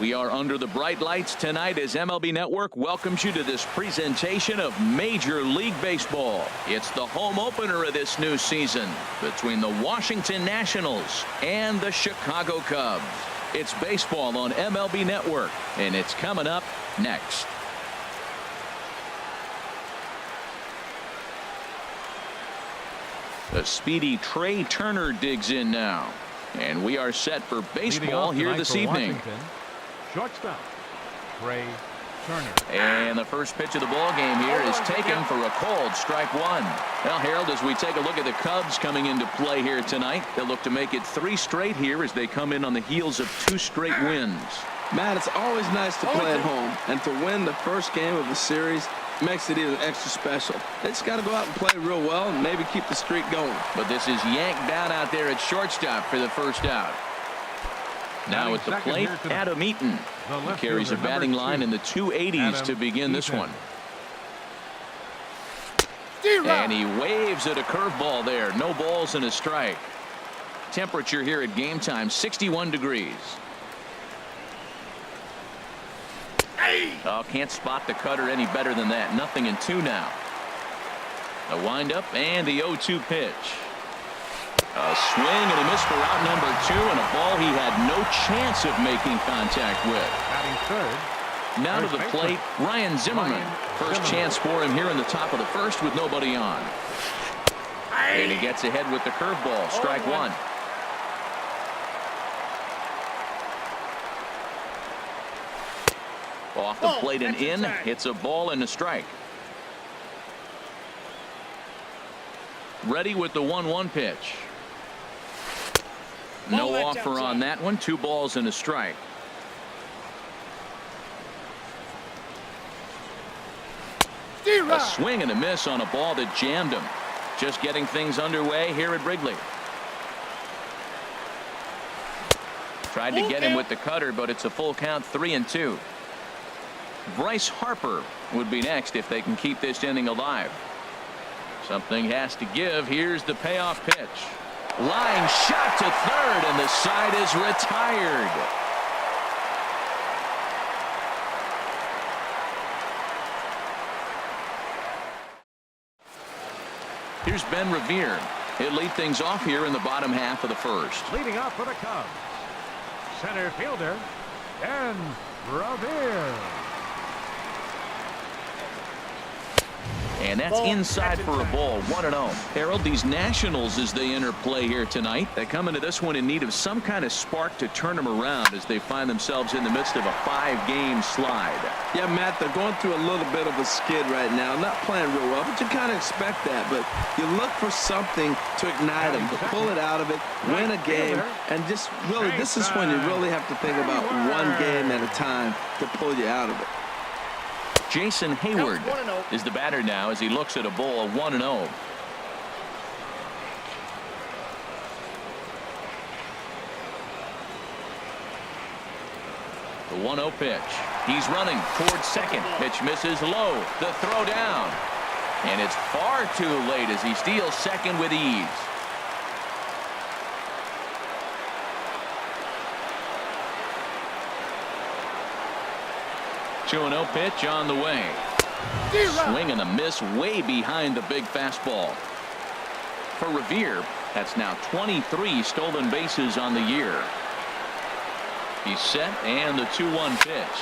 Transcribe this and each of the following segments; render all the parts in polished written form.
We are under the bright lights tonight as MLB Network welcomes you to this presentation of Major League Baseball. It's the home opener of this new season between the Washington Nationals and the Chicago Cubs. It's baseball on MLB Network, and it's coming up next. The speedy Trey Turner digs in now. And we are set for baseball here this evening. Washington, shortstop, Trey Turner. And the first pitch of the ball game here is taken for a called strike one. Well, Harold, as we take a look at the Cubs coming into play here tonight, they'll look to make it 3 straight here as they come in on the heels of 2 straight wins. Matt, it's always nice to play at home, and to win the first game of the series makes it even extra special. They just got to go out and play real well and maybe keep the streak going. But this is yanked down out there at shortstop for the first out. Now at the plate, Adam Eaton. He carries a batting line in the 280s to begin this one. And he waves at a curveball there. No balls and a strike. Temperature here at game time, 61 degrees. Oh, can't spot the cutter any better than that. 0-2 now. The windup and the 0-2 pitch. A swing and a miss for out number 2, and a ball he had no chance of making contact with. Batting third. Now to the plate, Ryan Zimmerman. First chance for him here in the top of the first with nobody on. And he gets ahead with the curveball. Strike one. Off the plate and in. It's a ball and a strike. Ready with the 1-1 pitch. No offer on that one. 2 balls and a strike. A swing and a miss on a ball that jammed him. Just getting things underway here at Wrigley. Tried to get him with the cutter, but it's a full count, 3-2. Bryce Harper would be next if they can keep this inning alive. Something has to give. Here's the payoff pitch. Line shot to third, and the side is retired. Here's Ben Revere. He'll lead things off here in the bottom half of the first. Leading off for the Cubs, center fielder, Ben Revere. And that's inside for a ball. 1-0. Harold, these Nationals, as they enter play here tonight, they come into this one in need of some kind of spark to turn them around as they find themselves in the midst of a 5-game slide. Yeah, Matt, they're going through a little bit of a skid right now. Not playing real well, but you kind of expect that. But you look for something to ignite them, to pull it out of it, win a game, and just really, this is when you really have to think about one game at a time to pull you out of it. Jason Hayward is the batter now as he looks at a ball of 1-0. The 1-0 pitch. He's running towards second. Pitch misses low. The throw down. And it's far too late as he steals second with ease. The 2-0 pitch on the way. Swing and a miss way behind the big fastball. For Revere, that's now 23 stolen bases on the year. He's set, and the 2-1 pitch.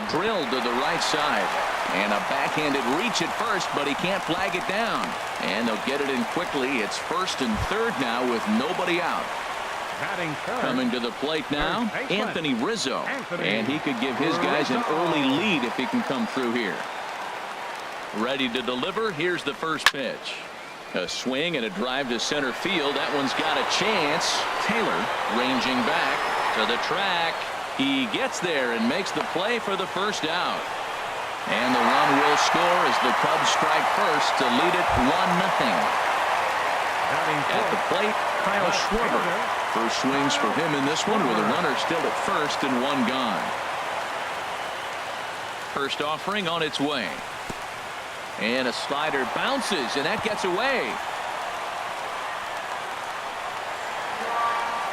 Drilled to the right side. And a backhanded reach at first, but he can't flag it down. And they'll get it in quickly. It's first and third now with nobody out. Coming to the plate now, Anthony Rizzo. And he could give his guys an early lead if he can come through here. Ready to deliver. Here's the first pitch. A swing and a drive to center field. That one's got a chance. Taylor ranging back to the track. He gets there and makes the play for the first out. And the run will score as the Cubs strike first to lead it 1-0. At the plate, Kyle Schwarber. First swings for him in this one with a runner still at first and 1 gone. First offering on its way. And a slider bounces, and that gets away.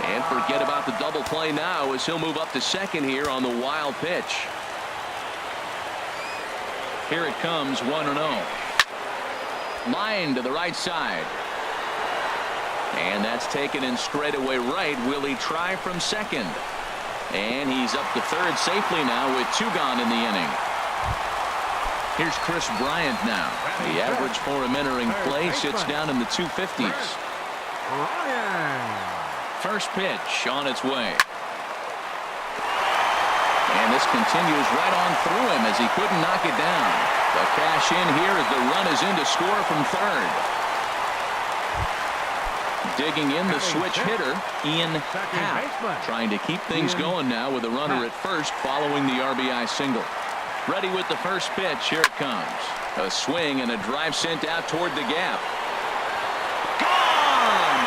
And forget about the double play now as he'll move up to second here on the wild pitch. Here it comes, 1-0. Line to the right side. And that's taken in straightaway right. Will he try from second? And he's up to third safely now with 2 gone in the inning. Here's Chris Bryant now. The average for him entering play sits down in the 250s. First pitch on its way. And this continues right on through him as he couldn't knock it down. The cash in here as the run is in to score from third. Digging in the switch hitter, Ian Happ, trying to keep things going now with a runner at first following the RBI single. Ready with the first pitch. Here it comes. A swing and a drive sent out toward the gap. Gone!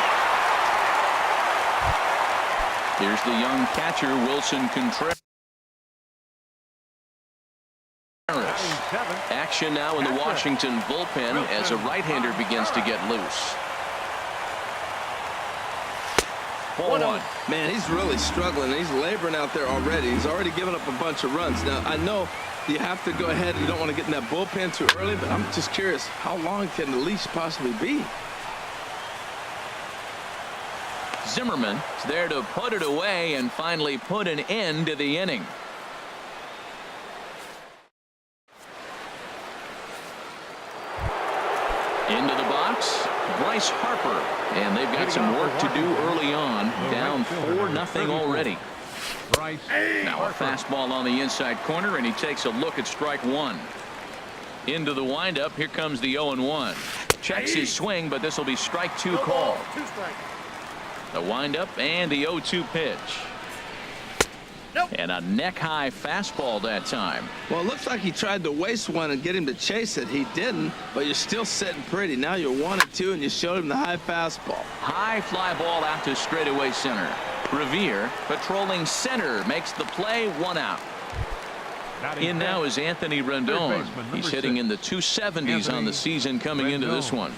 Here's the young catcher, Wilson Contreras. Action now in the Washington bullpen as a right-hander begins to get loose. 4-1. Man, he's really struggling. He's laboring out there already. He's already given up a bunch of runs. Now, I know you have to go ahead. You don't want to get in that bullpen too early, but I'm just curious, how long can the leash possibly be? Zimmerman is there to put it away and finally put an end to the inning. Into the box, Bryce Harper, and they've got some work to do early on. Down 4-0 already. Now a fastball on the inside corner, and he takes a look at strike one. Into the windup, here comes the 0-1. Checks his swing, but this will be strike two called. The windup and the 0-2 pitch. And a neck-high fastball that time. Well, it looks like he tried to waste one and get him to chase it. He didn't, but you're still sitting pretty. Now you're 1-2, and you showed him the high fastball. High fly ball out to straightaway center. Revere patrolling center makes the play, 1 out. In now is Anthony Rendon. He's hitting in the 270s on the season coming into this one.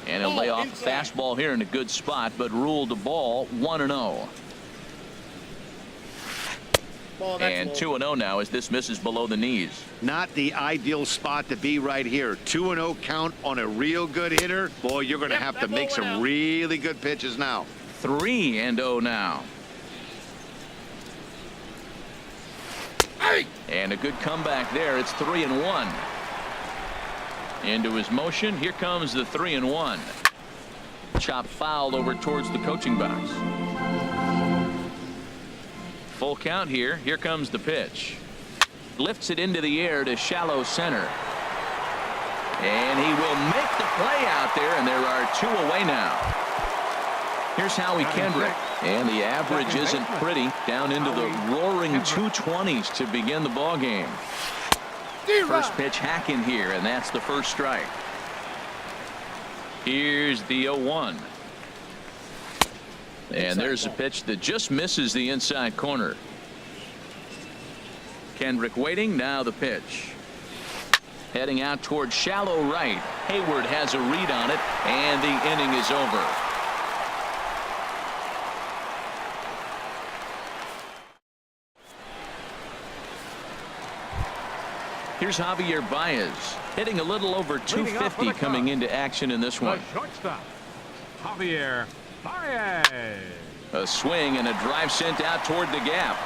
And he'll lay off a fastball here in a good spot, but ruled the ball 1-0. And 2-0 now as this misses below the knees. Not the ideal spot to be right here. 2-0 count on a real good hitter. Boy, you're going to have to make some really good pitches now. 3-0 now. And a good comeback there. It's 3-1. Into his motion. Here comes the 3-1. Chop foul over towards the coaching box. Full count here. Here comes the pitch. Lifts it into the air to shallow center. And he will make the play out there, and there are 2 away now. Here's Howie Kendrick. And the average isn't pretty. Down into the roaring 220s to begin the ball game. First pitch hack in here, and that's the first strike. Here's the 0-1. And there's a pitch that just misses the inside corner. Kendrick waiting. Now the pitch. Heading out toward shallow right. Hayward has a read on it, and the inning is over. Here's Javier Baez hitting a little over 250 coming into action in this one. Shortstop, Javier Baez. A swing and a drive sent out toward the gap.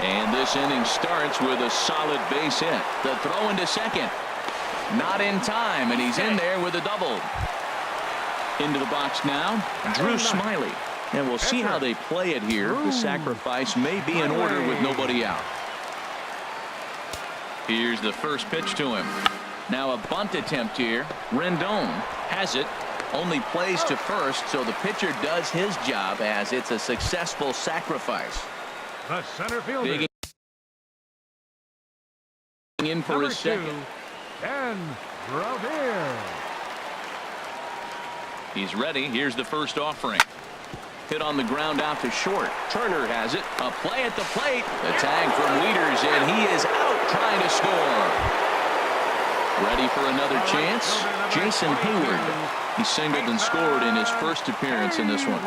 And this inning starts with a solid base hit. The throw into second. Not in time, and he's in there with a double. Into the box now, Drew Smyly. And we'll see how they play it here. The sacrifice may be in order with nobody out. Here's the first pitch to him. Now a bunt attempt here. Rendon has it. Only plays to first, so the pitcher does his job as it's a successful sacrifice. The center fielder. Digging in for his second. And Revere. He's ready. Here's the first offering. Hit on the ground out to short. Turner has it. A play at the plate. The tag from Wieters, and he is out trying to score. Ready for another chance. Jason Hayward. He singled and scored in his first appearance in this one.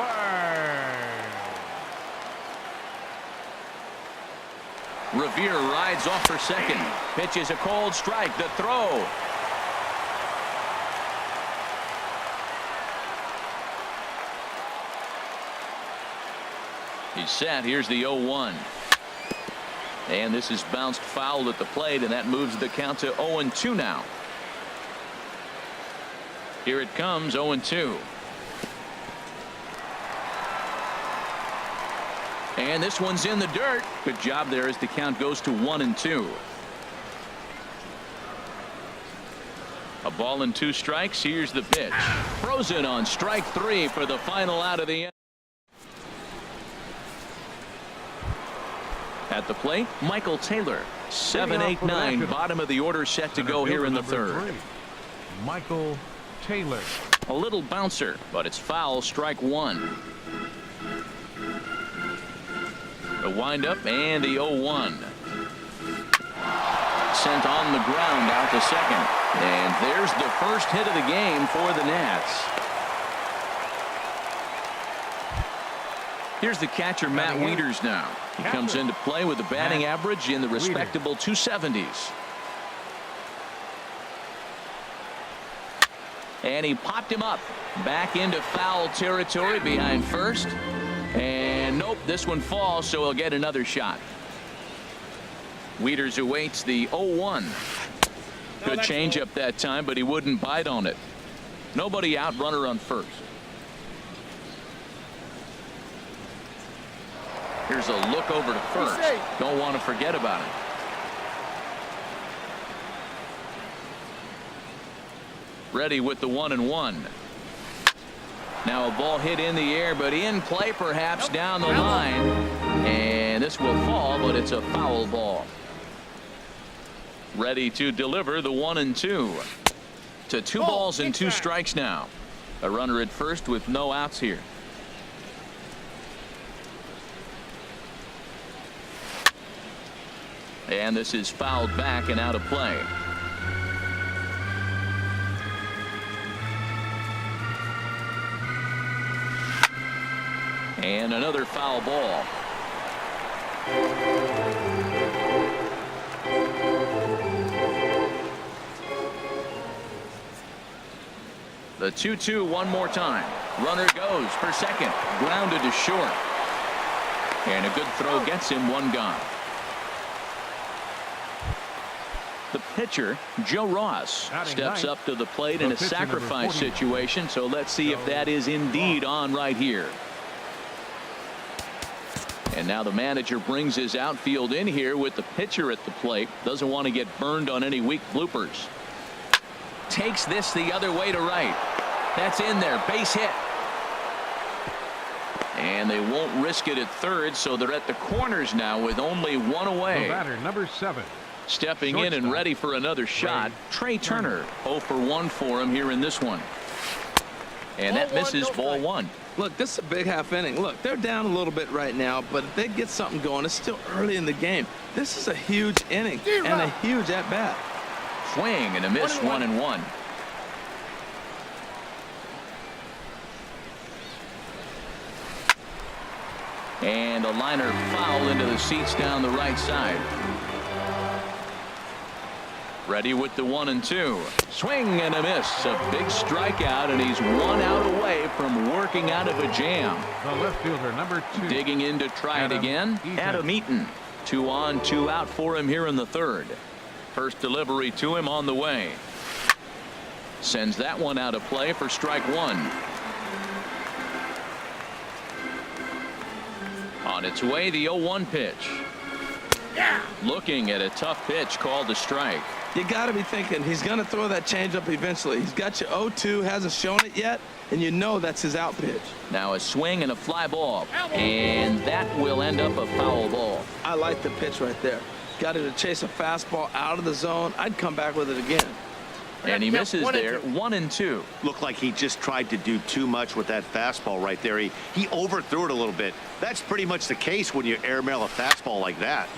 Revere rides off for second. Pitches a cold strike. The throw. He's set. Here's the 0-1. And this is bounced foul at the plate, and that moves the count to 0-2 now. Here it comes, 0-2. And this one's in the dirt. Good job there as the count goes to 1-2. A ball and 2 strikes. Here's the pitch. Frozen on strike 3 for the final out of the inning. At the plate, Michael Taylor. 7, 8, 9. Bottom of the order set to go here in the third. Michael Taylor. A little bouncer, but it's foul. Strike 1. The windup and the 0-1. Sent on the ground out to second. And there's the first hit of the game for the Nats. Here's the catcher, Matt Wieters now. He comes into play with a batting average in the respectable 270s. And he popped him up. Back into foul territory behind first. And nope, this one falls, so he'll get another shot. Wieters awaits the 0-1. Good changeup that time, but he wouldn't bite on it. Nobody out, runner on first. Here's a look over to first. Don't want to forget about it. Ready with the 1-1. Now a ball hit in the air, but in play perhaps down the line. And this will fall, but it's a foul ball. Ready to deliver the 1-2. To 2 balls and 2 strikes now. A runner at first with no outs here. And this is fouled back and out of play. And another foul ball. The 2-2 one more time. Runner goes for second. Grounded to short. And a good throw gets him, 1 gone. The pitcher, Joe Ross, steps up to the plate in a sacrifice situation. So let's see if that is indeed on right here. And now the manager brings his outfield in here with the pitcher at the plate. Doesn't want to get burned on any weak bloopers. Takes this the other way to right. That's in there. Base hit. And they won't risk it at third, so they're at the corners now with only 1 away. The batter, number 7. Stepping in and ready for another shot, Trey Turner. 0 for 1 for him here in this one. And that misses, ball 1. Look, this is a big half inning. Look, they're down a little bit right now, but if they get something going, it's still early in the game. This is a huge inning and a huge at-bat. Swing and a miss, 1-1. And a liner foul into the seats down the right side. Ready with the 1-2. Swing and a miss. A big strikeout, and he's 1 out away from working out of a jam. The left fielder, number 2. Digging in to try it again. Adam Eaton. 2 on, 2 out for him here in the third. First delivery to him on the way. Sends that one out of play for strike 1. On its way, the 0-1 pitch. Looking at a tough pitch called a strike. You got to be thinking he's going to throw that changeup eventually. He's got you 0-2, hasn't shown it yet, and you know that's his out pitch. Now a swing and a fly ball, and that will end up a foul ball. I like the pitch right there. Got it to chase a fastball out of the zone. I'd come back with it again. And he misses there, 1-2. Looked like he just tried to do too much with that fastball right there. He overthrew it a little bit. That's pretty much the case when you airmail a fastball like that.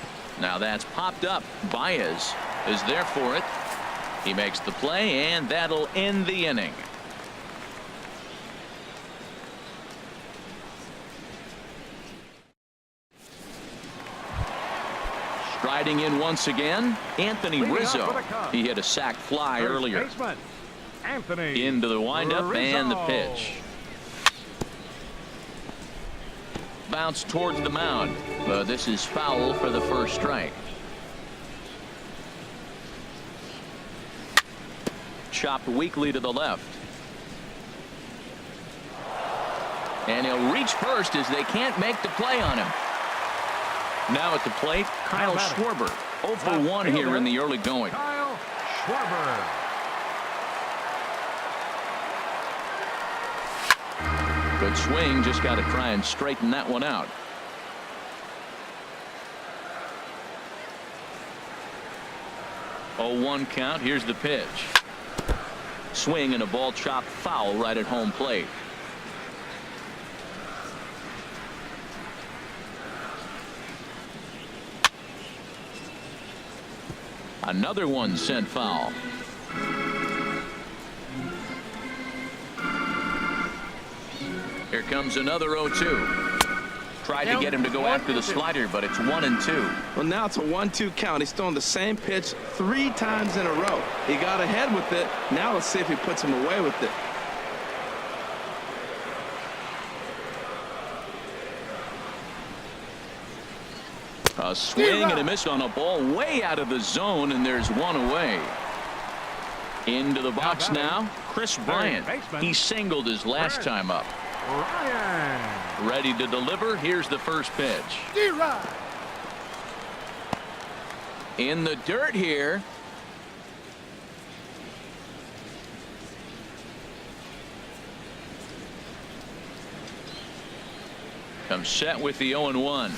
Now that's popped up. Baez is there for it. He makes the play, and that'll end the inning. Striding in once again, Anthony Rizzo. He hit a sac fly earlier. Anthony into the windup Rizzo. and the pitch. Bounce towards the mound, but this is foul for the first strike. Chopped weakly to the left. And he'll reach first as they can't make the play on him. Now at the plate, Kyle Schwarber. 0 for 1 here in the early going. Kyle Schwarber. Good swing, just got to try and straighten that one out. Oh, 1 count. Here's the pitch. Swing and a ball chopped foul right at home plate. Another one sent foul. Here comes another 0-2. Tried to get him to go after the slider, but it's 1-2. Well, now it's a 1-2 count. He's throwing the same pitch 3 times in a row. He got ahead with it. Now let's see if he puts him away with it. A swing and a miss on a ball way out of the zone, and there's one away. Into the box now, Chris Bryant. He singled his last time up. Ryan. Ready to deliver. Here's the first pitch. In the dirt here. Comes set with the 0-1.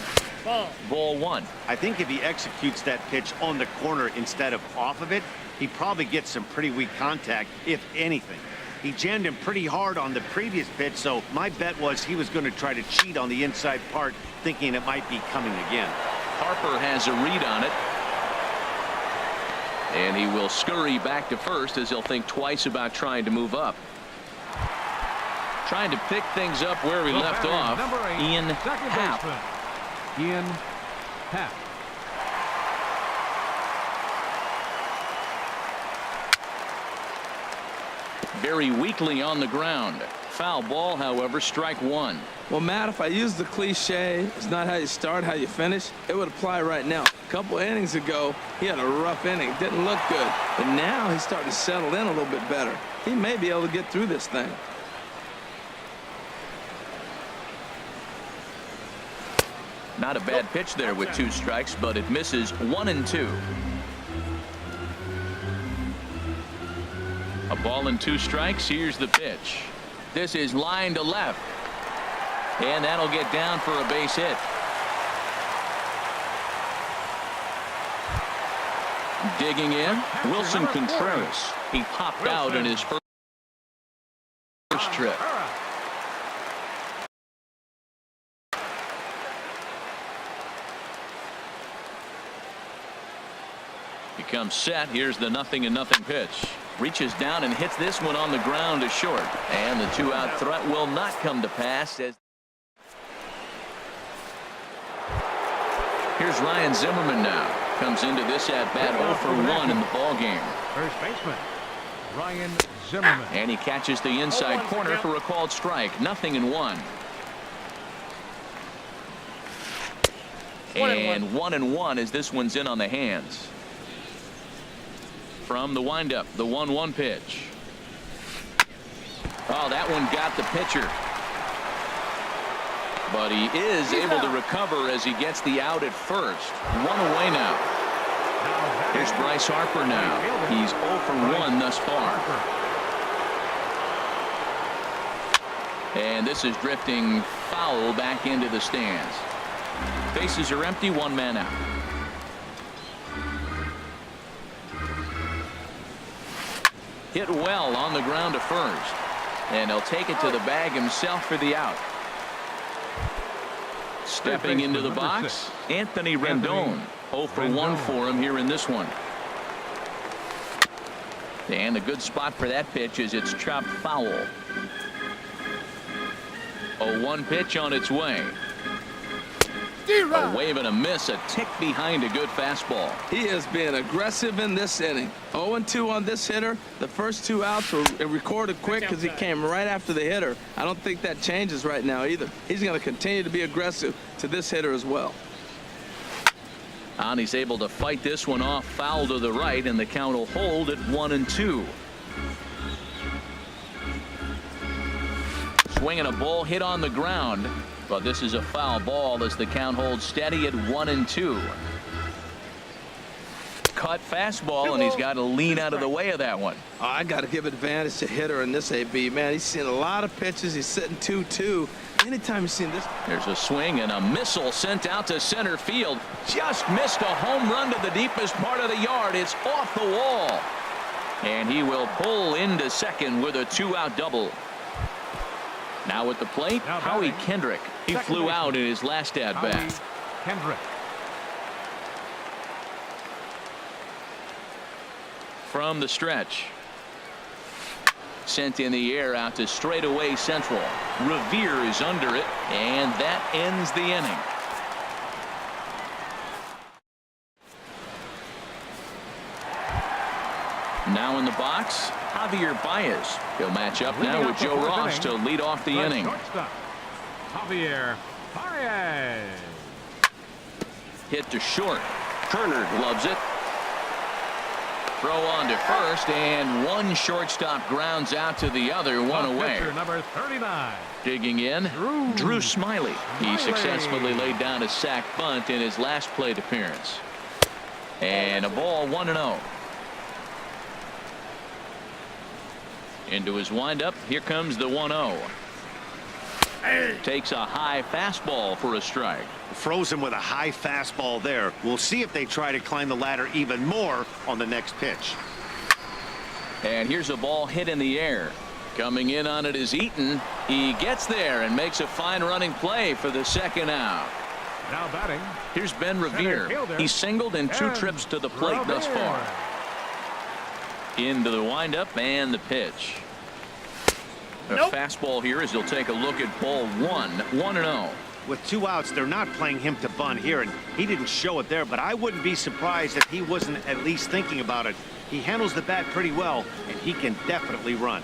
Ball 1. I think if he executes that pitch on the corner instead of off of it, he probably gets some pretty weak contact, if anything. He jammed him pretty hard on the previous pitch, so my bet was he was going to try to cheat on the inside part, thinking it might be coming again. Harper has a read on it. And he will scurry back to first as he'll think twice about trying to move up. Trying to pick things up where he left off. Ian Happ. Ian Happ. Very weakly on the ground. Foul ball, however, strike 1. Well, Matt, if I use the cliche, it's not how you start, how you finish, it would apply right now. A couple innings ago, he had a rough inning. Didn't look good. But now he's starting to settle in a little bit better. He may be able to get through this thing. Not a bad pitch there with 2 strikes, but it misses 1-2. A ball and 2 strikes. Here's the pitch. This is line to left. And that'll get down for a base hit. Digging in, Wilson Contreras. He popped out in his first trip. He comes set. Here's the 0-0 pitch. Reaches down and hits this one on the ground to short. And the 2-out threat will not come to pass. As here's Ryan Zimmerman now. Comes into this at bat 0 for 1 in the ball game. First baseman Ryan Zimmerman. And he catches the inside corner for a called strike. 0-1. And 1-1 as this one's in on the hands. From the windup, the 1-1 pitch. Oh, that one got the pitcher. But he is able to recover as he gets the out at first. 1 away now. Here's Bryce Harper now. He's 0 for 1 thus far. And this is drifting foul back into the stands. Bases are empty, 1 man out. Hit well on the ground to first. And he'll take it to the bag himself for the out. Stepping into the box, Anthony Rendon. 0 for 1 for him here in this one. And a good spot for that pitch is it's chopped foul. 0-1 pitch on its way. A wave and a miss, a tick behind a good fastball. He is being aggressive in this inning. 0-2 on this hitter. The first 2 outs were recorded quick because he came right after the hitter. I don't think that changes right now either. He's going to continue to be aggressive to this hitter as well. And he's able to fight this one off, foul to the right, and the count will hold at 1-2. Swinging a ball hit on the ground, but this is a foul ball as the count holds steady at 1-2. Cut fastball, and he's got to lean out of the way of that one. Oh, I got to give advantage to hitter in this AB. Man, he's seen a lot of pitches. He's sitting 2-2. Anytime you've seen this. There's a swing and a missile sent out to center field. Just missed a home run to the deepest part of the yard. It's off the wall. And he will pull into second with a 2-out double. Now at the plate, Howie Kendrick. He flew out in his last at-bat. Kendrick. From the stretch. Sent in the air out to straightaway central. Revere is under it, and that ends the inning. Now in the box, Javier Baez. He'll match up now with Joe Ross to lead off the inning. Javier Baez. Hit to short. Turner loves it. Throw on to first, and one shortstop grounds out to the other, one away. Number 39. Digging in, Drew Smyly. He successfully laid down a sac bunt in his last plate appearance. And a ball, 1-0. Into his windup, here comes the 1-0. Takes a high fastball for a strike. Froze him with a high fastball there. We'll see if they try to climb the ladder even more on the next pitch. And here's a ball hit in the air. Coming in on it is Eaton. He gets there and makes a fine running play for the second out. Now batting. Here's Ben Revere. He singled in 2 trips to the plate thus far. Into the windup and the pitch. A fastball here as he'll take a look at ball 1, 1-0. With 2 outs, they're not playing him to bunt here, and he didn't show it there, but I wouldn't be surprised if he wasn't at least thinking about it. He handles the bat pretty well, and he can definitely run.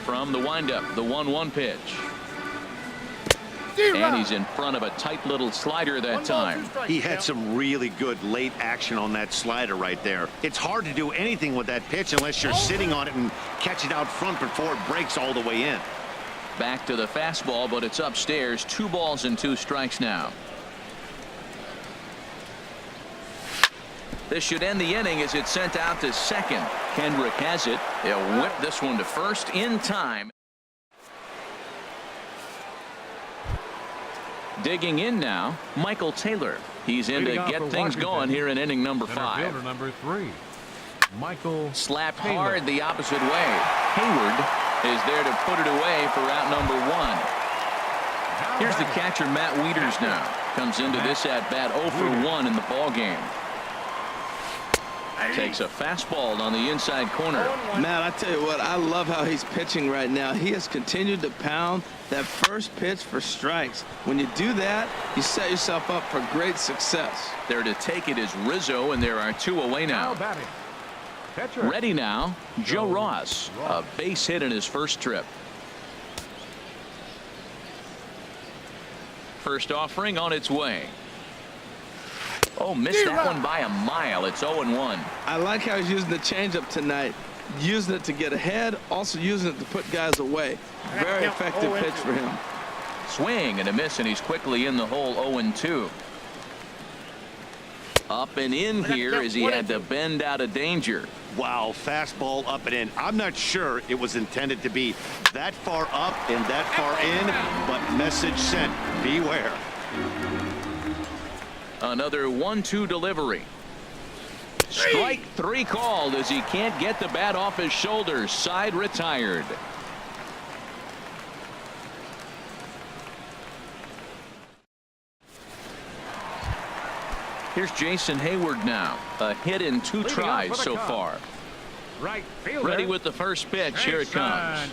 From the windup, the 1-1 pitch. And he's in front of a tight little slider that time. He had some really good late action on that slider right there. It's hard to do anything with that pitch unless you're sitting on it and catch it out front before it breaks all the way in. Back to the fastball, but it's upstairs. 2 balls and 2 strikes now. This should end the inning as it's sent out to second. Kendrick has it. He'll whip this one to first in time. Digging in now, Michael Taylor. He's in to get things going here in inning number 5. Fielder number 3. Michael slapped Taylor. hard the opposite way. Hayward is there to put it away for out number 1. Here's the catcher, Matt Wieters now. Comes into this at bat 0 for 1 in the ball game. Takes a fastball on the inside corner. Man, I tell you what, I love how he's pitching right now. He has continued to pound that first pitch for strikes. When you do that, you set yourself up for great success. There to take it is Rizzo, and there are 2 away now. Ready now, Joe Ross. A base hit in his first trip. First offering on its way. Oh, missed that one by a mile. It's 0-1. I like how he's using the changeup tonight. Using it to get ahead, also using it to put guys away. Very effective pitch for him. Swing and a miss, and he's quickly in the hole. 0-2. Up and in here as he had to bend out of danger. Wow, fastball up and in. I'm not sure it was intended to be that far up and that far in, but message sent. Beware. Another 1-2 delivery. Strike 3 called as he can't get the bat off his shoulders. Side retired. Here's Jason Hayward now. A hit in 2 tries so far. Right fielder. Ready with the first pitch. Here it comes.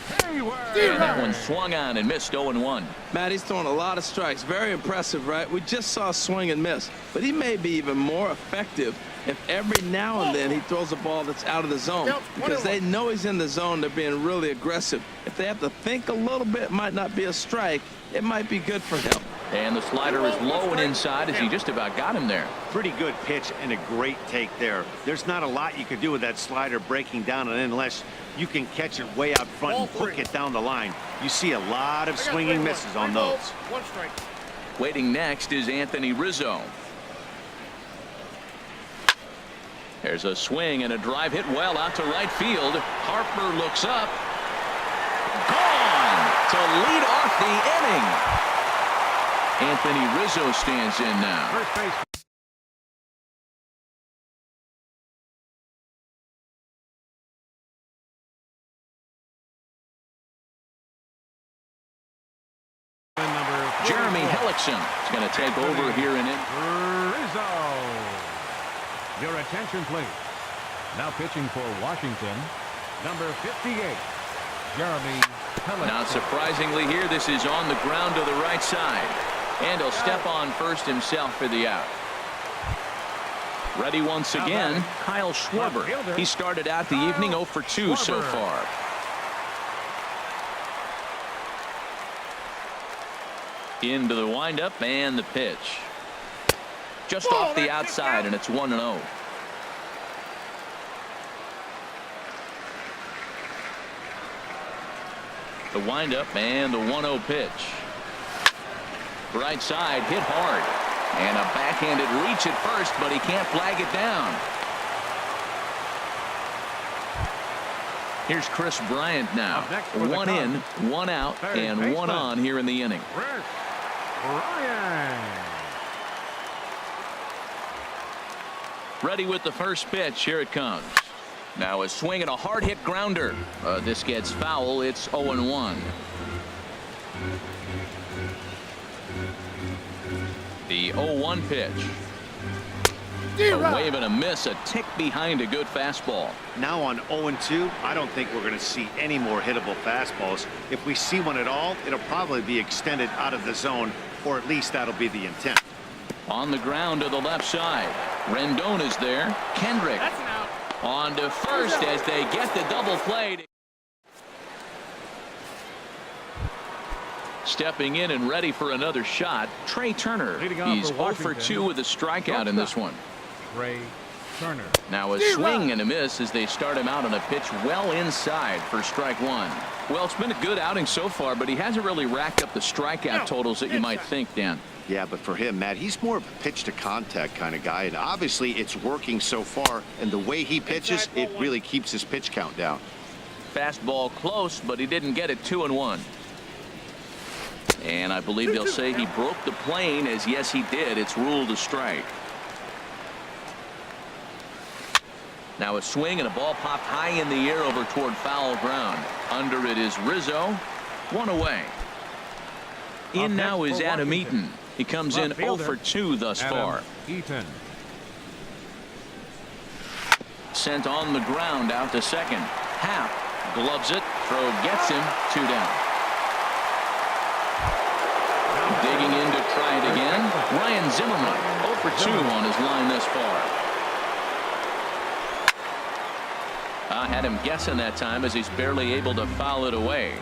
And that one swung on and missed 0-1. Matt, he's throwing a lot of strikes. Very impressive, right? We just saw a swing and miss. But he may be even more effective if every now and then he throws a ball that's out of the zone. Because they know he's in the zone. They're being really aggressive. If they have to think a little bit, it might not be a strike. It might be good for him. And the slider is low and inside as he just about got him there. Pretty good pitch and a great take there. There's not a lot you could do with that slider breaking down, and unless you can catch it way out front and hook it down the line. You see a lot of swinging misses on those. One strike. Waiting next is Anthony Rizzo. There's a swing and a drive hit well out to right field. Harper looks up. Gone to lead off the inning. Anthony Rizzo stands in now. First base. Jeremy Hellickson is going to take over here in it. Rizzo. Your attention, please. Now pitching for Washington, number 58, Jeremy Hellickson. Now, surprisingly here, this is on the ground to the right side. And he'll step on first himself for the out. Ready once again, Kyle Schwarber. He started out the evening 0 for 2 so far. Into the windup and the pitch. Just off the outside, and it's 1-0. The windup and the 1-0 pitch. Right side hit hard. And a backhanded reach at first, but he can't flag it down. Here's Chris Bryant now. One in, one out, and one on here in the inning. Chris Bryant. Ready with the first pitch. Here it comes. Now a swing and a hard hit grounder. This gets foul. It's 0-1. The 0-1 pitch. A wave and a miss, a tick behind a good fastball. Now on 0-2, I don't think we're going to see any more hittable fastballs. If we see one at all, it'll probably be extended out of the zone, or at least that'll be the intent. On the ground to the left side. Rendon is there. Kendrick on to first as they get the double play. Stepping in and ready for another shot, Trey Turner. He's 0 for 2 with a strikeout in this one. Trey Turner. Now a swing and a miss as they start him out on a pitch well inside for strike one. Well, it's been a good outing so far, but he hasn't really racked up the strikeout totals that you might think, Dan. Yeah, but for him, Matt, he's more of a pitch to contact kind of guy, and obviously it's working so far, and the way he pitches, it really keeps his pitch count down. Fastball close, but he didn't get it. 2-1. And I believe they'll say he broke the plane, as yes he did. It's ruled a strike. Now a swing and a ball popped high in the air over toward foul ground. Under it is Rizzo. One away. In now is Adam Eaton. He comes in 0 for 2 thus far. Eaton. Sent on the ground out to second. Happ gloves it. Throw gets him. 2 down. Digging in to try it again. Ryan Zimmerman 0 for 2 on his line thus far. I had him guessing that time as he's barely able to foul it away.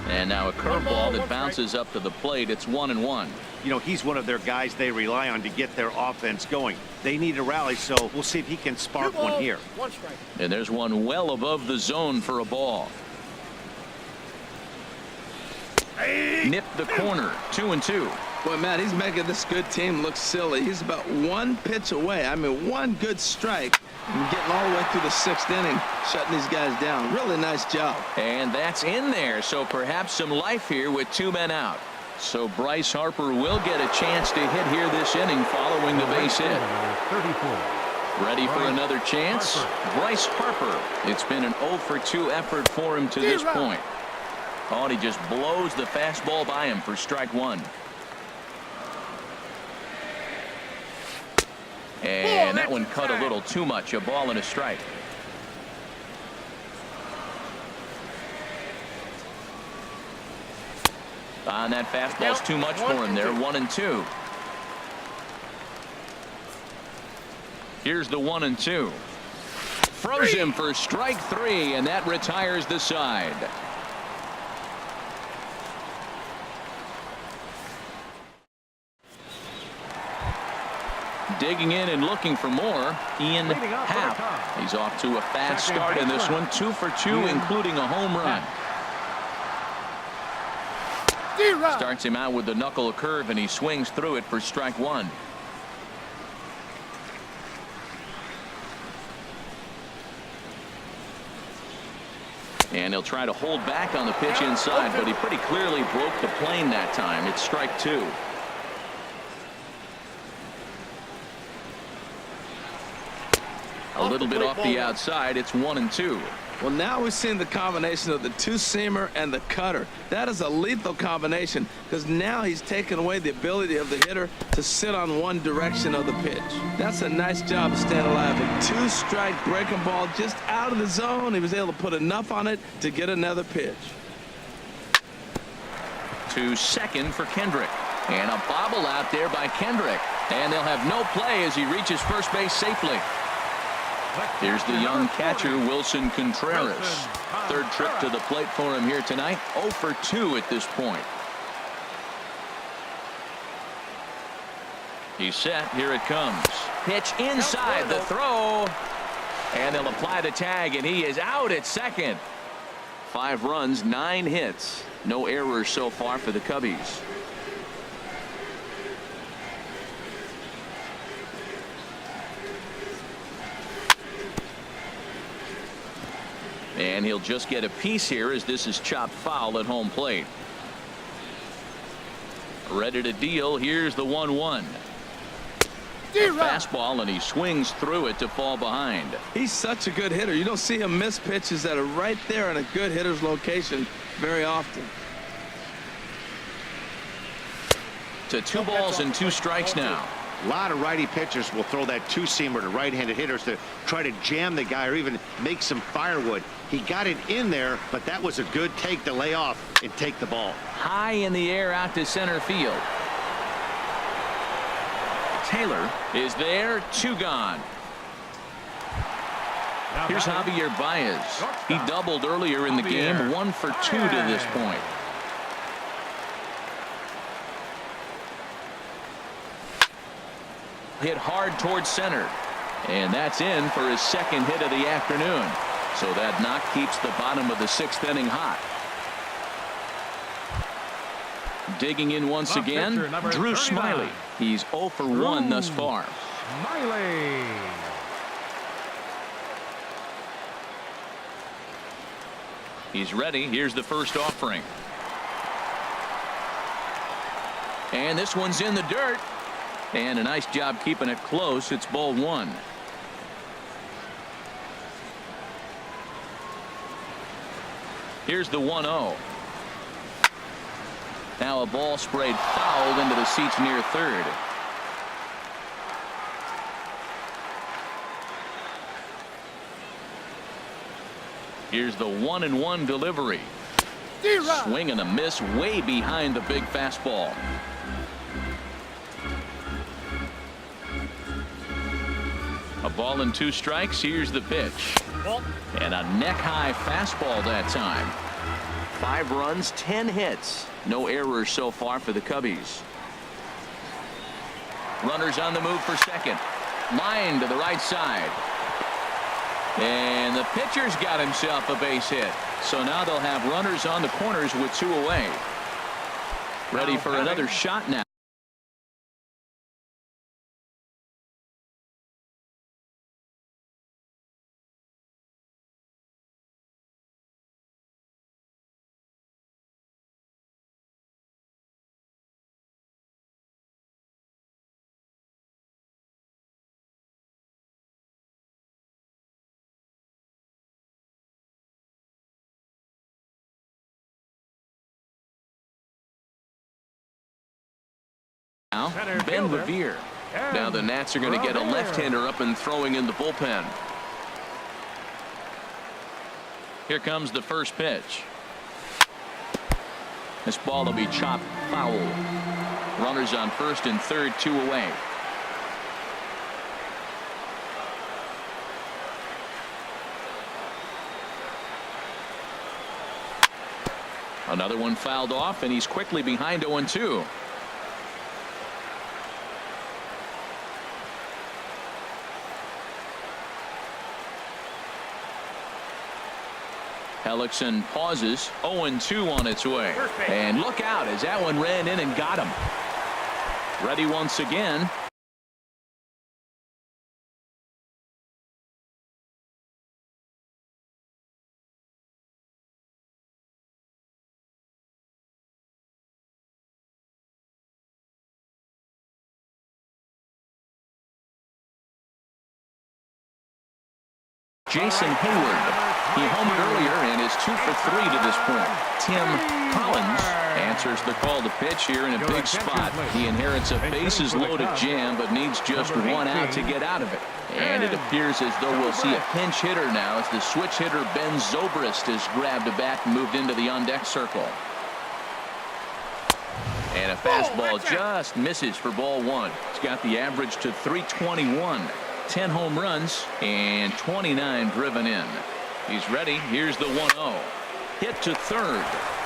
And now a curveball that bounces up to the plate. It's 1-1. You know, he's one of their guys they rely on to get their offense going. They need a rally, so we'll see if he can spark one here. And there's one well above the zone for a ball. Nipped the corner. 2-2. Boy, Matt, he's making this good team look silly. He's about one pitch away. I mean, one good strike and getting all the way through the 6th inning, shutting these guys down. Really nice job. And that's in there, so perhaps some life here with 2 men out. So Bryce Harper will get a chance to hit here this inning following the base hit. 34. Ready for another chance? Bryce Harper. It's been an 0 for 2 effort for him to this point. Oh, and he just blows the fastball by him for strike one. And that one cut a little too much. A ball and a strike. And that fastball's too much for him there. 1-2. Here's the 1-2. Froze him for strike 3, and that retires the side. Digging in and looking for more, Ian Happ. He's off to a fast start in this one. 2 for 2, including a home run. Starts him out with the knuckle curve, and he swings through it for strike 1. And he'll try to hold back on the pitch inside, but he pretty clearly broke the plane that time. It's strike 2. A little bit off the outside. It's 1-2. Well, now we're seeing the combination of the two-seamer and the cutter. That is a lethal combination because now he's taken away the ability of the hitter to sit on one direction of the pitch. That's a nice job of staying alive. A 2-strike breaking ball just out of the zone. He was able to put enough on it to get another pitch. To second for Kendrick. And a bobble out there by Kendrick. And they'll have no play as he reaches first base safely. Here's the young catcher, Wilson Contreras. Third trip to the plate for him here tonight. 0 for 2 at this point. He's set. Here it comes. Pitch inside the throw. And they'll apply the tag, and he is out at second. 5 runs, 9 hits. No errors so far for the Cubbies. And he'll just get a piece here as this is chopped foul at home plate. Ready to deal. Here's the 1-1. Fastball, and he swings through it to fall behind. He's such a good hitter. You don't see him miss pitches that are right there in a good hitter's location very often. To 2 balls and 2 strikes now. A lot of righty pitchers will throw that two-seamer to right-handed hitters to try to jam the guy or even make some firewood. He got it in there, but that was a good take to lay off and take the ball. High in the air out to center field. Taylor is there. 2 gone. Here's Javier Baez. He doubled earlier in the game. 1 for 2 to this point. Hit hard towards center, and that's in for his second hit of the afternoon. So that knock keeps the bottom of the 6th inning hot. Digging in once again, Drew Smyly. He's 0 for 1 thus far. Smyly. He's ready. Here's the first offering. And this one's in the dirt. And a nice job keeping it close. It's ball 1. Here's the 1-0. Now a ball sprayed foul into the seats near third. Here's the 1-1 delivery. Swing and a miss way behind the big fastball. A ball and 2 strikes. Here's the pitch. And a neck-high fastball that time. 5 runs, 10 hits. No errors so far for the Cubbies. Runners on the move for second. Line to the right side. And the pitcher's got himself a base hit. So now they'll have runners on the corners with 2 away. Ready for another shot now. Now, Ben Revere. Now the Nats are going to get a left-hander up and throwing in the bullpen. Here comes the first pitch. This ball will be chopped foul. Runners on first and third, 2 away. Another one fouled off, and he's quickly behind 0-2. Hellickson pauses. 0-2 on its way. And look out as that one ran in and got him. Ready once again. Jason Hayward. He homered earlier and is 2 for 3 to this point. Tim Collins answers the call to pitch here in a big spot. He inherits a bases loaded jam but needs just one out to get out of it. And it appears as though we'll see a pinch hitter now as the switch hitter Ben Zobrist has grabbed a bat and moved into the on-deck circle. And a fastball just misses for ball 1. It's got the average to 321. 10 home runs and 29 driven in. He's ready. Here's the 1-0. Hit to third.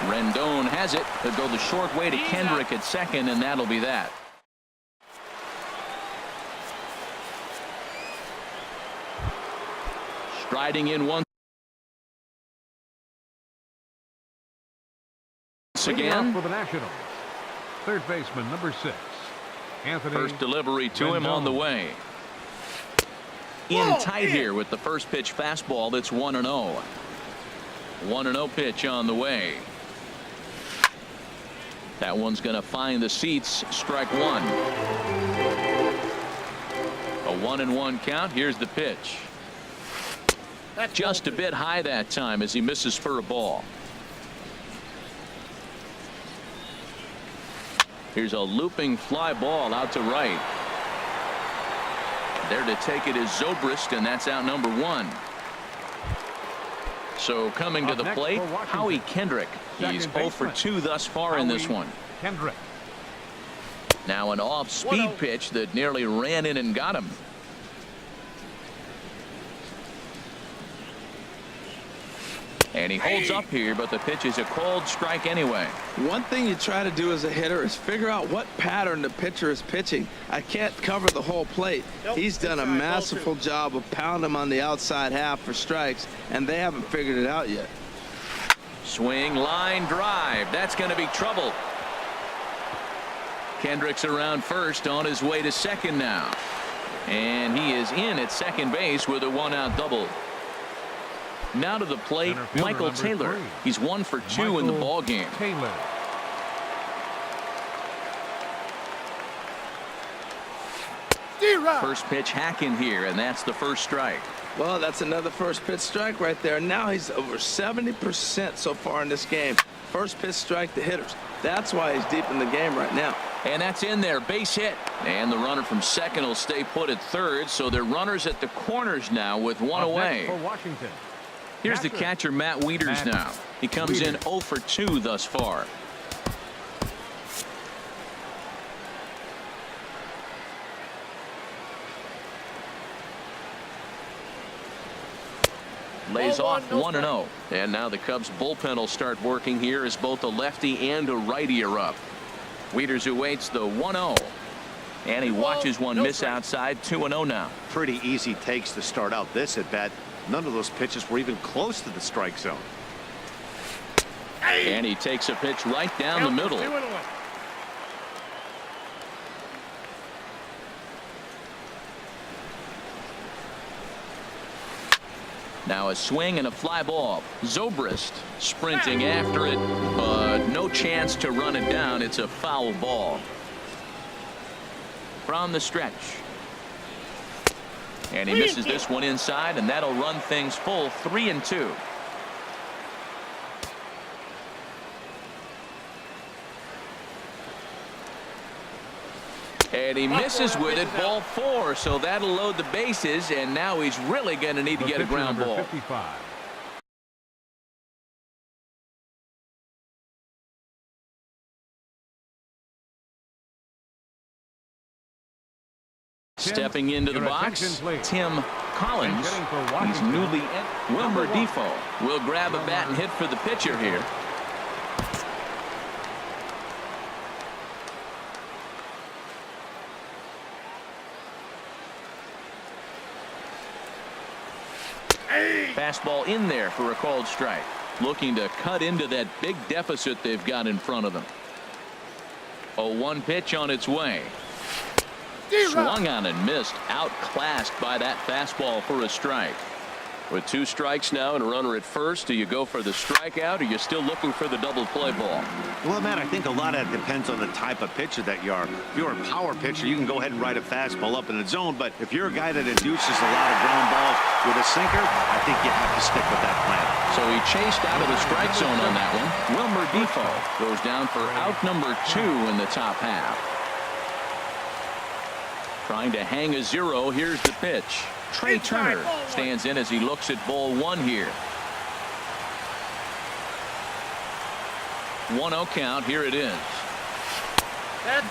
Rendon has it. He'll go the short way to Kendrick at second, and that'll be that. Striding in once again. For the Nationals, third baseman number 6, Anthony. First delivery to him on the way. In tight here with the first pitch fastball. That's 1-0. 1-0 pitch on the way. That one's going to find the seats. Strike 1. A 1-1 count. Here's the pitch. Just a bit high that time as he misses for a ball. Here's a looping fly ball out to right. There to take it is Zobrist, and that's out number 1. So coming to the plate, Howie Kendrick. He's 0 for 2 thus far in this one. Kendrick. Now an off-speed pitch that nearly ran in and got him. And he holds up here, but the pitch is a cold strike anyway. One thing you try to do as a hitter is figure out what pattern the pitcher is pitching. I can't cover the whole plate. He's done a masterful job of pounding him on the outside half for strikes, and they haven't figured it out yet. Swing, line, drive. That's going to be trouble. Kendrick's around first, on his way to second now. And he is in at second base with a 1-out double. Now to the plate, Michael Taylor. 3. He's 1 for 2 in the ball game. Taylor. First pitch hacking here, and that's the first strike. Well, that's another first pitch strike right there. Now he's over 70% so far in this game. First pitch strike to hitters. That's why he's deep in the game right now. And that's in there. Base hit. And the runner from second will stay put at third. So they're runners at the corners now with one away. For Washington. Here's the catcher, Matt Wieters now. He comes in 0 for 2 thus far. Lays off 1-0. And now the Cubs bullpen will start working here as both a lefty and a righty are up. Wieters awaits the 1-0. And he watches one miss outside. 2-0 now. Pretty easy takes to start out this at bat. None of those pitches were even close to the strike zone. And he takes a pitch right down the middle. Now a swing and a fly ball. Zobrist sprinting after it, but no chance to run it down. It's a foul ball. From the stretch. And he misses this one inside, and that'll run things full 3-2. And he misses with it, ball 4, so that'll load the bases, and now he's really going to need to get a ground ball. 55. Stepping into the Your box, attention, please. Tim Collins. Hitting for He's Washington. newly Wilmer Number 1. Defoe will grab a bat and hit for the pitcher here. Fastball in there for a called strike. Looking to cut into that big deficit they've got in front of them. 0-1 pitch on its way. Swung on and missed. Outclassed by that fastball for a strike. With 2 strikes now and a runner at first, do you go for the strikeout or are you still looking for the double play ball? Well, Matt, I think a lot of it depends on the type of pitcher that you are. If you're a power pitcher, you can go ahead and ride a fastball up in the zone. But if you're a guy that induces a lot of ground balls with a sinker, I think you have to stick with that plan. So he chased out of the strike zone on that one. Wilmer Defoe goes down for out number 2 in the top half. Trying to hang a 0. Here's the pitch. Trey Turner stands in as he looks at ball 1 here. 1-0 count. Here it is.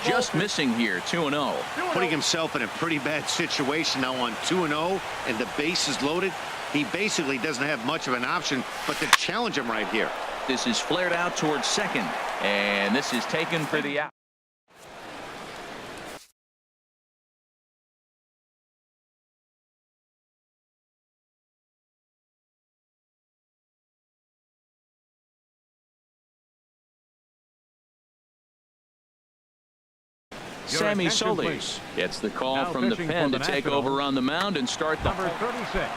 Just missing here. 2-0. Putting himself in a pretty bad situation now on 2-0 and the base is loaded. He basically doesn't have much of an option but to challenge him right here. This is flared out towards second, and this is taken for the out. Sammy Solis gets the call Now from the pitching pen for to the take Nationals. over on the mound and start the Number 36.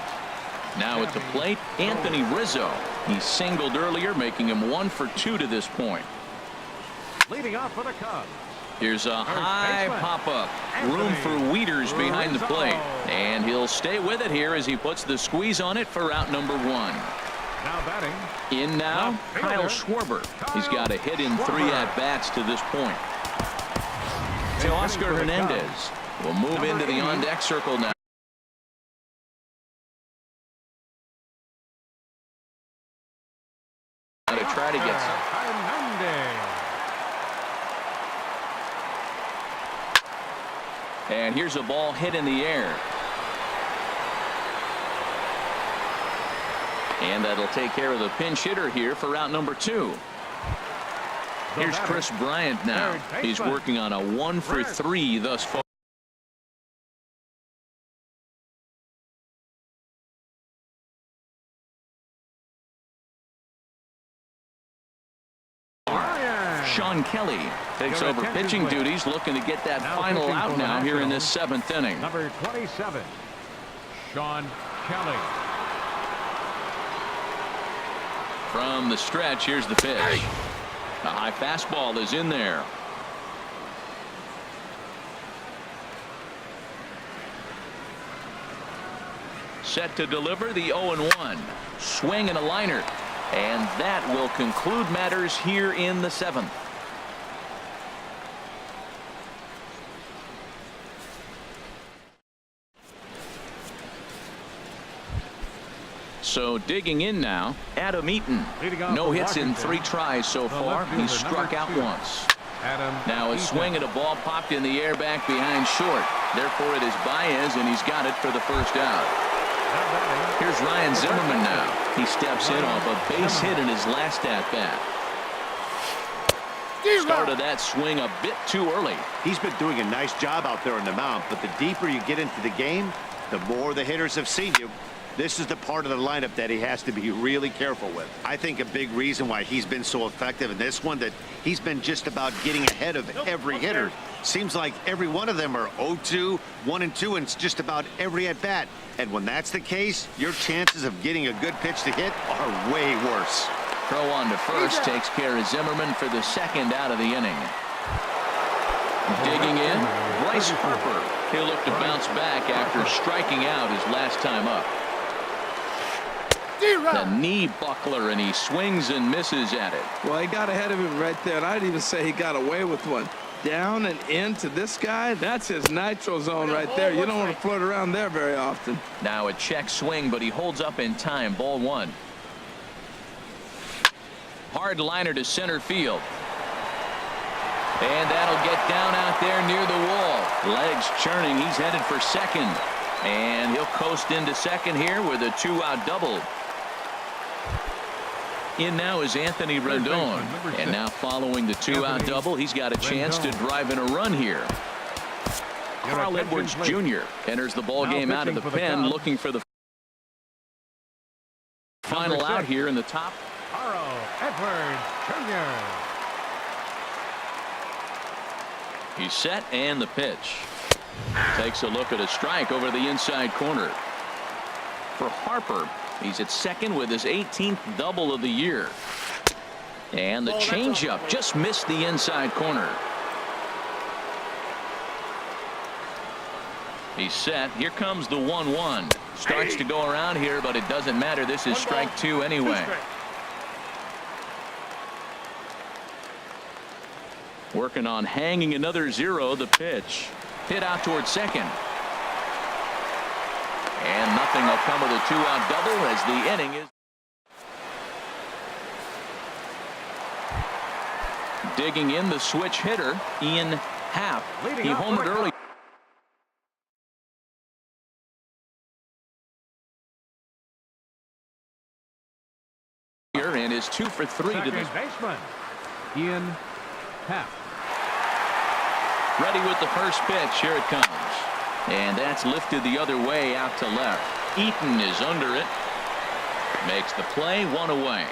now at the plate. Anthony Rizzo. He singled earlier, making him 1 for 2 to this point. Leading off for the Cubs. Here's a high baseman, pop-up. Room for Wieters behind the Rizzo. plate. And he'll stay with it here as he puts the squeeze on it for out number 1. Now batting. In now, Left Kyle fielder, Schwarber. He's got a hit in 3 Schwarber. at-bats to this point. To Oscar for the Hernandez. Cubs. Will move Number into the 80. on-deck circle now. To try to get some. Hernandez. And here's a ball hit in the air. And that'll take care of the pinch hitter here for route number 2. The Here's batter, Chris Bryant now. third He's baseman, working on a 1 for 3 thus far. Bryant. Sean Kelly takes Your over attention, pitching please. duties, looking to get that Now final pitching out for the now here in this Nationals. 7th inning. Number 27. Sean Kelly. From the stretch, here's the pitch. A high fastball is in there. Set to deliver the 0-1. Swing and a liner. And that will conclude matters here in the 7th. So digging in now, Adam Eaton. Leading off No for hits in Washington, 3 tries so the far. left He fielder, struck number out 2. once. Adam Now a Eaton. swing at a ball popped in the air back behind short. Therefore it is Baez, and he's got it for the first out. Now batting. Here's Ryan Zimmerman now. He steps in off a base hit in his last at-bat. Started that swing a bit too early. He's been doing a nice job out there on the mound, but the deeper you get into the game, the more the hitters have seen you. This is the part of the lineup that he has to be really careful with. I think a big reason why he's been so effective in this one, that he's been just about getting ahead of every hitter. Seems like every one of them are 0-2, 1-2, and it's just about every at-bat. And when that's the case, your chances of getting a good pitch to hit are way worse. Throw on to first takes care of Zimmerman for the 2nd out of the inning. Digging in, Bryce Harper. He'll look to bounce back after striking out his last time up. The knee buckler, and he swings and misses at it. Well, he got ahead of him right there, and I'd even say he got away with one. Down and into this guy, that's his nitro zone right there. You don't want to float around there very often. Now a check swing, but he holds up in time. Ball 1. Hard liner to center field. And that'll get down out there near the wall. Legs churning. He's headed for second. And he'll coast into second here with a 2-out double. In now is Anthony Rendon. And now following the 2-out double, he's got a chance to drive in a run here. Carl Edwards Jr. enters the ball game out of the pen, looking for the final out here in the top. Carl Edwards Jr. He's set, and the pitch. Takes a look at a strike over the inside corner. For Harper, he's at second with his 18th double of the year. And the changeup just missed the inside corner. He's set. Here comes the 1-1. Starts to go around here, but it doesn't matter. This is strike 2 anyway. Working on hanging another 0. The pitch. Hit out towards second. And nothing will come of the 2-out double as the inning is. Digging in, the switch hitter, Ian Happ. He homered early. And is 2 for 3 to this baseman, Ian Happ. Ready with the first pitch. Here it comes. And that's lifted the other way out to left. Eaton is under it. Makes the play, 1 away.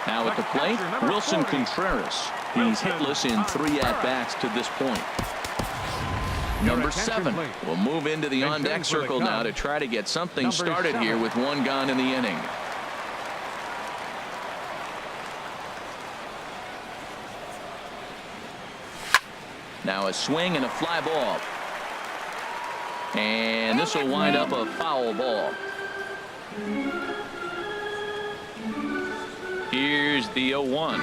Now at the plate, Wilson Contreras. He's hitless in 3 at-bats to this point. Number 7 will move into the on-deck circle now to try to get something started here with 1 gone in the inning. Now a swing and a fly ball. And this will wind up a foul ball. Here's the 0-1.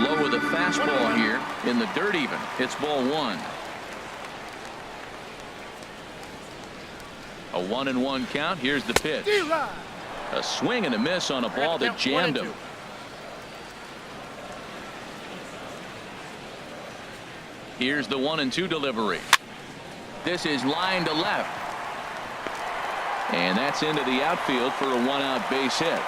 Low with a fastball here in the dirt even. It's ball 1. A 1-1 count. Here's the pitch. A swing and a miss on a ball that jammed him. Here's the 1-2 delivery. This is line to left. And that's into the outfield for a 1-out base hit.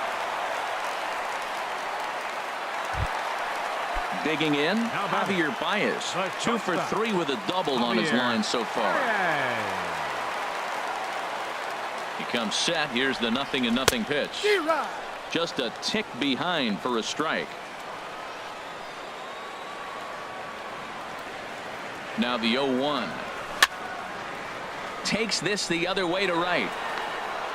Digging in, Javier Baez. 2 for 3 with a double on his line so far. He comes set. Here's the 0-0 pitch. Just a tick behind for a strike. Now the 0-1. Takes this the other way to right.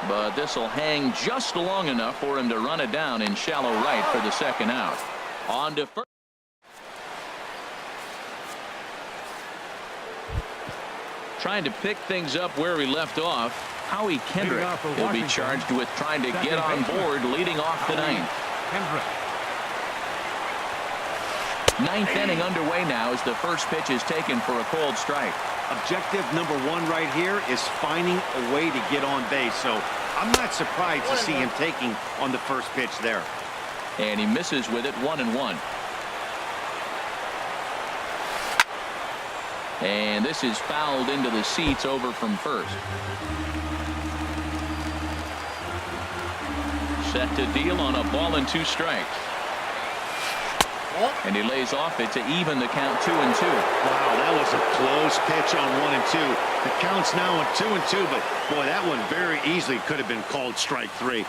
But this will hang just long enough for him to run it down in shallow right for the second out. On to first. Trying to pick things up where he left off. Howie Kendrick will be charged with trying to get on board leading off the 9th. 9th inning underway now as the first pitch is taken for a cold strike. Objective number 1 right here is finding a way to get on base. So I'm not surprised to see him taking on the first pitch there. And he misses with it, 1-1. And this is fouled into the seats over from first. Set to deal on a ball and 2 strikes. And he lays off it to even the count 2-2. Wow, that was a close pitch on 1-2. The count's now on 2-2, but boy, that one very easily could have been called strike 3.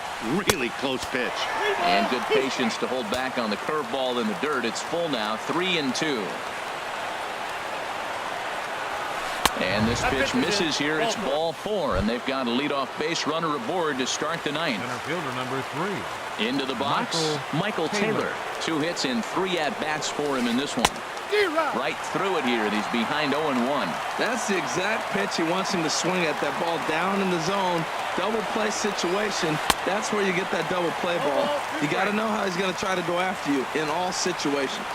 Really close pitch. And good patience to hold back on the curveball in the dirt. It's full now, 3-2. And this pitch misses here. It's ball 4, and they've got a leadoff base runner aboard to start the 9th. Center fielder number 3. Into the box, Michael Taylor. 2 hits in 3 at-bats for him in this one. Right through it here. He's behind 0-1. That's the exact pitch he wants him to swing at. That ball down in the zone. Double play situation. That's where you get that double play ball. You got to know how he's going to try to go after you in all situations.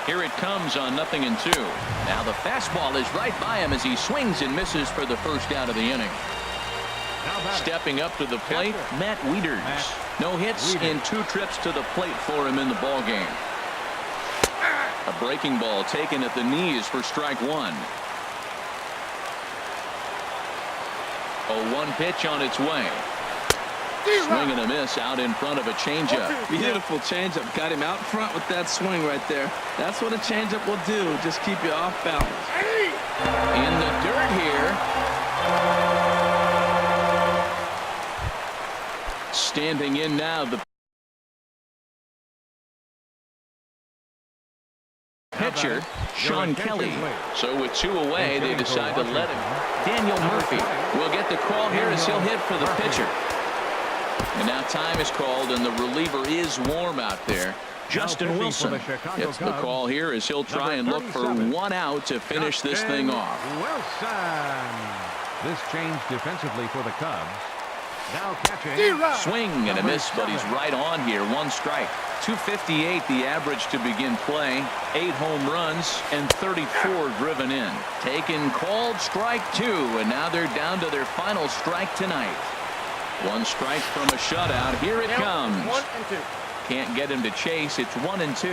Here it comes on 0-2. Now the fastball is right by him as he swings and misses for the first out of the inning. Stepping up to the plate, Matt Wieters. No hits in 2 trips to the plate for him in the ball game. A breaking ball taken at the knees for strike one. 0-1 pitch on its way. Swing and a miss out in front of a changeup. Beautiful changeup. Got him out front with that swing right there. That's what a changeup will do. Just keep you off balance. In the dirt here. Standing in now, the pitcher, Sean Kelly. So with 2 away, they decide to let him. Daniel Murphy will get the call here as he'll hit for the pitcher. And now time is called, and the reliever is warm out there. Justin Wilson gets the call here as he'll try and look for 1 out to finish this thing off. Wilson. This change defensively for the Cubs. Now catching. Swing and a miss, but he's right on here. 1 strike. 258 the average to begin play. 8 home runs and 34 driven in. Taken, called, strike 2, and now they're down to their final strike tonight. 1 strike from a shutout. Here it comes. 1 and 2. Can't get him to chase. It's 1 and 2.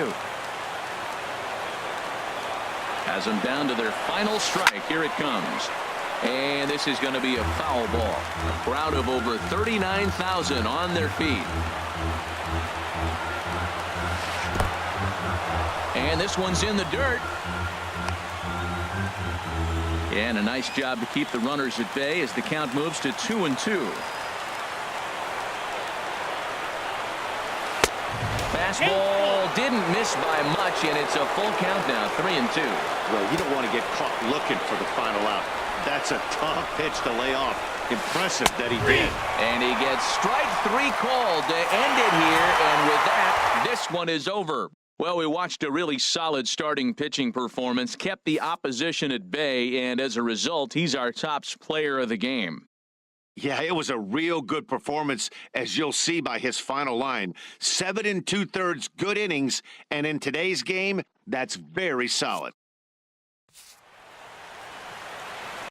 Has them down to their final strike. Here it comes. And this is going to be a foul ball. A crowd of over 39,000 on their feet. And this one's in the dirt. And a nice job to keep the runners at bay as the count moves to 2 and 2. Fastball didn't miss by much, and it's a full count now, 3 and 2. Well, you don't want to get caught looking for the final out. That's a tough pitch to lay off. Impressive that he did. And he gets strike 3 called to end it here, and with that, this one is over. Well, we watched a really solid starting pitching performance, kept the opposition at bay, and as a result, he's our top player of the game. Yeah, it was a real good performance, as you'll see by his final line. 7 2/3 good innings, and in today's game, that's very solid.